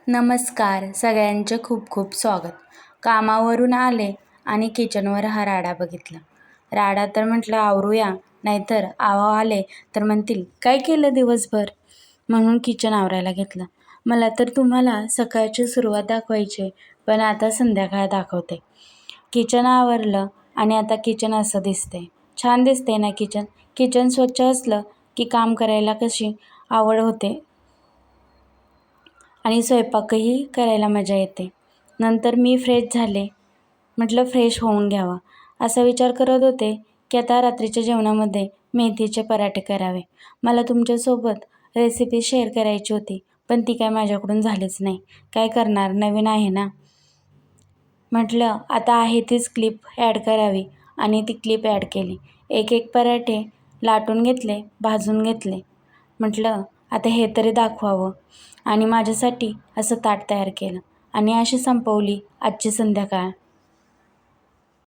नमस्कार. सगळ्यांचे खूप खूप स्वागत. कामावरून आले आणि किचनवर हा राडा बघितला. राडा तर म्हटलं आवरूया, नाहीतर आले तर म्हणतील काय केलं दिवसभर, म्हणून किचन आवरायला घेतलं. मला तर तुम्हाला सकाळची सुरुवात दाखवायची, पण आता संध्याकाळ दाखवते. किचन आवरलं आणि आता किचन असं दिसते. छान दिसते ना किचन. किचन स्वच्छ असलं की काम करायला कशी आवड होते आणि स्वयंपाकही करायला मजा येते. नंतर मी फ्रेश झाले. म्हटलं फ्रेश होऊन घ्यावं. असा विचार करत होते की आता रात्रीच्या जेवणामध्ये मेथीचे पराठे करावे. मला तुमच्यासोबत रेसिपी शेअर करायची होती, पण ती काय माझ्याकडून झालीच नाही. काय करणार, नवीन आहे ना. म्हटलं आता आहे तीच क्लिप ॲड करावी आणि ती क्लिप ॲड केली. एक एक पराठे लाटून घेतले, भाजून घेतले. म्हटलं आता हे तरी दाखवावं आणि माझ्यासाठी असं ताट तयार केलं आणि अशी संपवली आजची संध्याकाळ.